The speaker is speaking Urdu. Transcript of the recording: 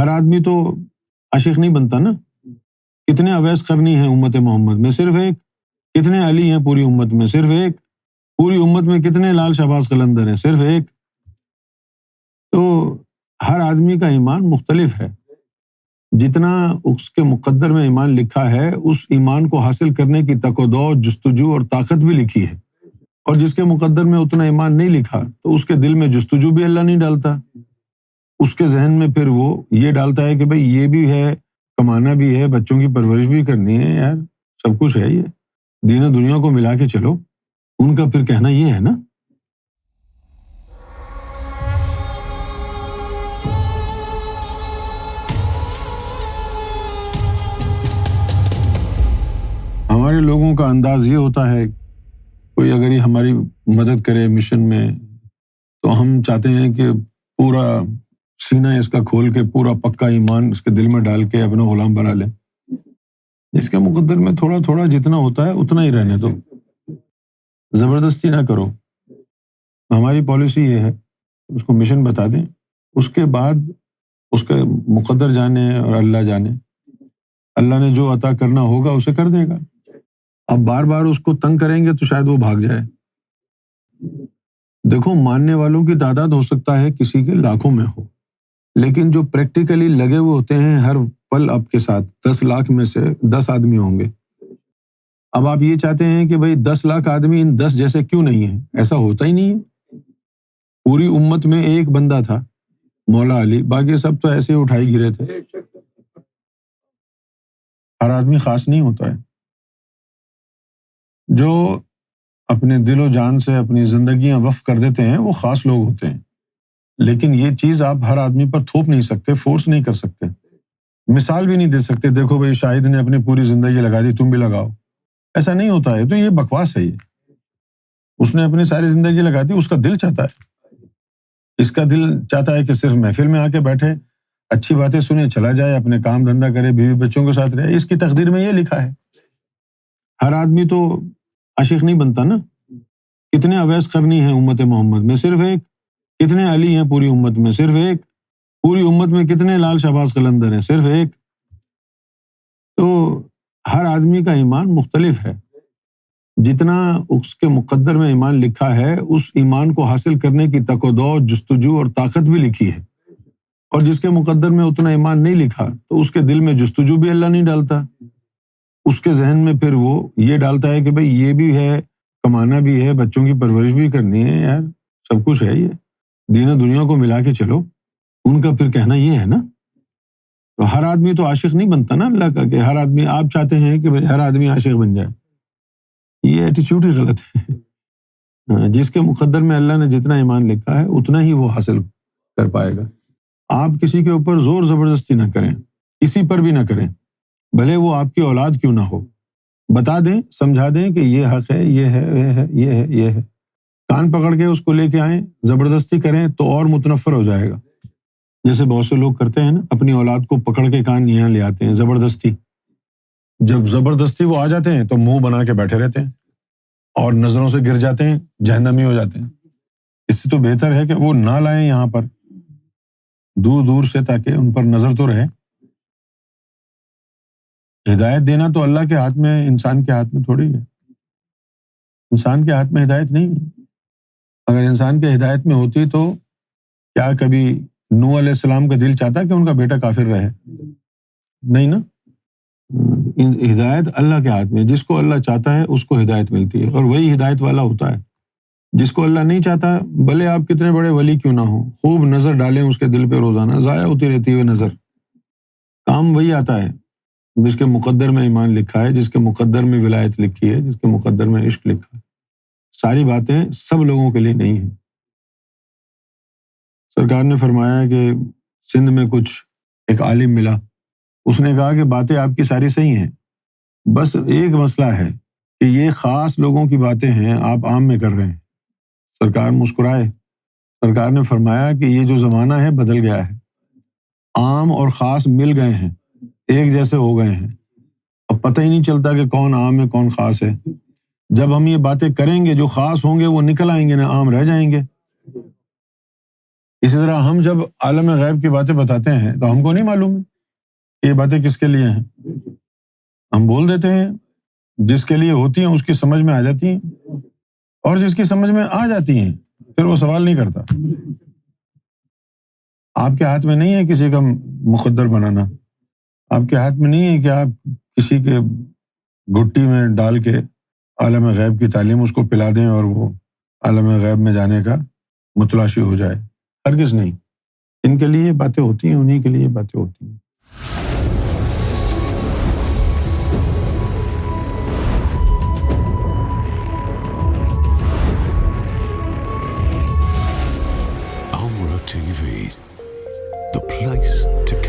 ہر آدمی تو عاشق نہیں بنتا نا. کتنے اویس قرنی ہیں امت محمد میں؟ صرف ایک. کتنے علی ہیں پوری امت میں؟ صرف ایک. پوری امت میں کتنے لال شہباز قلندر ہیں؟ صرف ایک. تو ہر آدمی کا ایمان مختلف ہے. جتنا اس کے مقدر میں ایمان لکھا ہے اس ایمان کو حاصل کرنے کی تک و دو، جستجو اور طاقت بھی لکھی ہے. اور جس کے مقدر میں اتنا ایمان نہیں لکھا تو اس کے دل میں جستجو بھی اللہ نہیں ڈالتا. اس کے ذہن میں پھر وہ یہ ڈالتا ہے کہ بھئی یہ بھی ہے، کمانا بھی ہے، بچوں کی پرورش بھی کرنی ہے، یار سب کچھ ہے، یہ دین و دنیا کو ملا کے چلو. ان کا پھر کہنا یہ ہے نا. ہمارے لوگوں کا انداز یہ ہوتا ہے، کوئی اگر یہ ہماری مدد کرے مشن میں تو ہم چاہتے ہیں کہ پورا سینہ اس کا کھول کے پورا پکا ایمان اس کے دل میں ڈال کے اپنا غلام بنا لیں. اس کے مقدر میں تھوڑا تھوڑا جتنا ہوتا ہے اتنا ہی رہنے دو، زبردستی نہ کرو. ہماری پالیسی یہ ہے، اس کو مشن بتا دیں، اس کے بعد اس کا مقدر جانے اور اللہ جانے. اللہ نے جو عطا کرنا ہوگا اسے کر دے گا. اب بار بار اس کو تنگ کریں گے تو شاید وہ بھاگ جائے. دیکھو، ماننے والوں کی تعداد ہو سکتا ہے کسی کے لاکھوں میں ہو، لیکن جو پریکٹیکلی لگے ہوئے ہوتے ہیں ہر پل آپ کے ساتھ 10 لاکھ میں سے 10 آدمی ہوں گے. اب آپ یہ چاہتے ہیں کہ بھئی 10 لاکھ آدمی ان 10 جیسے کیوں نہیں ہیں؟ ایسا ہوتا ہی نہیں ہے. پوری امت میں ایک بندہ تھا، مولا علی، باقی سب تو ایسے ہی اٹھائی گرے تھے. ہر آدمی خاص نہیں ہوتا ہے. جو اپنے دل و جان سے اپنی زندگیاں وقف کر دیتے ہیں وہ خاص لوگ ہوتے ہیں. لیکن یہ چیز آپ ہر آدمی پر تھوپ نہیں سکتے، فورس نہیں کر سکتے، مثال بھی نہیں دے سکتے. دیکھو بھئی شاہد نے اپنی پوری زندگی لگا دی، تم بھی لگاؤ. ایسا نہیں ہوتا ہے. تو یہ بکواس ہے. یہ اس نے اپنی ساری زندگی لگا دی، اس کا دل چاہتا ہے. اس کا دل چاہتا ہے کہ صرف محفل میں آ کے بیٹھے، اچھی باتیں سنے، چلا جائے، اپنے کام دھندا کرے، بیوی بچوں کے ساتھ رہے. اس کی تقدیر میں یہ لکھا ہے. ہر آدمی تو عاشق نہیں بنتا نا. کتنے اویس قرنی ہیں امت محمد میں؟ صرف ایک. کتنے علی ہیں پوری امت میں؟ صرف ایک. پوری امت میں کتنے لال شہباز قلندر ہیں؟ صرف ایک. تو ہر آدمی کا ایمان مختلف ہے. جتنا اس کے مقدر میں ایمان لکھا ہے اس ایمان کو حاصل کرنے کی تک و دو، جستجو اور طاقت بھی لکھی ہے. اور جس کے مقدر میں اتنا ایمان نہیں لکھا تو اس کے دل میں جستجو بھی اللہ نہیں ڈالتا. اس کے ذہن میں پھر وہ یہ ڈالتا ہے کہ بھئی یہ بھی ہے، کمانا بھی ہے، بچوں کی پرورش بھی کرنی ہے، یار سب کچھ ہے، یہ دین و دنیا کو ملا کے چلو. ان کا پھر کہنا یہ ہے نا. تو ہر آدمی تو عاشق نہیں بنتا نا اللہ کا، کہ ہر آدمی، آپ چاہتے ہیں کہ بھئی ہر آدمی عاشق بن جائے. یہ ایٹیچیوڈ ہی غلط ہے. جس کے مقدر میں اللہ نے جتنا ایمان لکھا ہے اتنا ہی وہ حاصل کر پائے گا. آپ کسی کے اوپر زور زبردستی نہ کریں، کسی پر بھی نہ کریں، بھلے وہ آپ کی اولاد کیوں نہ ہو. بتا دیں، سمجھا دیں کہ یہ حق ہے، یہ ہے، یہ ہے، یہ ہے، یہ ہے. کان پکڑ کے اس کو لے کے آئیں، زبردستی کریں تو اور متنفر ہو جائے گا. جیسے بہت سے لوگ کرتے ہیں نا، اپنی اولاد کو پکڑ کے کان یہاں لے آتے ہیں زبردستی. جب زبردستی وہ آ جاتے ہیں تو منہ بنا کے بیٹھے رہتے ہیں اور نظروں سے گر جاتے ہیں، جہنمی ہو جاتے ہیں. اس سے تو بہتر ہے کہ وہ نہ لائیں یہاں پر، دور دور سے، تاکہ ان پر نظر تو رہے. ہدایت دینا تو اللہ کے ہاتھ میں، انسان کے ہاتھ میں تھوڑی ہے. انسان کے ہاتھ میں ہدایت نہیں ہے. اگر انسان کے ہدایت میں ہوتی تو کیا کبھی نوح علیہ السلام کا دل چاہتا کہ ان کا بیٹا کافر رہے؟ نہیں نا. ہدایت اللہ کے ہاتھ میں، جس کو اللہ چاہتا ہے اس کو ہدایت ملتی ہے، اور وہی ہدایت والا ہوتا ہے. جس کو اللہ نہیں چاہتا، بھلے آپ کتنے بڑے ولی کیوں نہ ہوں، خوب نظر ڈالیں اس کے دل پہ، روزانہ ضائع ہوتی رہتی ہے نظر. کام وہی آتا ہے جس کے مقدر میں ایمان لکھا ہے، جس کے مقدر میں ولایت لکھی ہے، جس کے مقدر میں عشق لکھا ہے. ساری باتیں سب لوگوں کے لیے نہیں ہیں. سرکار نے فرمایا کہ سندھ میں کچھ ایک عالم ملا، اس نے کہا کہ باتیں آپ کی ساری صحیح ہیں، بس ایک مسئلہ ہے کہ یہ خاص لوگوں کی باتیں ہیں، آپ عام میں کر رہے ہیں. سرکار مسکرائے. سرکار نے فرمایا کہ یہ جو زمانہ ہے بدل گیا ہے، عام اور خاص مل گئے ہیں، ایک جیسے ہو گئے ہیں. اب پتہ ہی نہیں چلتا کہ کون عام ہے کون خاص ہے. جب ہم یہ باتیں کریں گے جو خاص ہوں گے وہ نکل آئیں گے، نہ عام رہ جائیں گے. اسی طرح ہم جب عالم غیب کی باتیں بتاتے ہیں تو ہم کو نہیں معلوم ہے کہ یہ باتیں کس کے لیے ہیں. ہم بول دیتے ہیں، جس کے لیے ہوتی ہیں اس کی سمجھ میں آ جاتی ہیں، اور جس کی سمجھ میں آ جاتی ہیں پھر وہ سوال نہیں کرتا. آپ کے ہاتھ میں نہیں ہے کسی کا مقدر بنانا. آپ کے ہاتھ میں نہیں ہے کہ آپ کسی کے گھٹی میں ڈال کے عالم غیب کی تعلیم اس کو پلا دیں اور وہ عالم غیب میں جانے کا متلاشی ہو جائے. ہرگز نہیں. ان کے لیے باتیں ہوتی ہیں، انہیں کے لیے باتیں ہوتی ہیں. Amra TV, the place to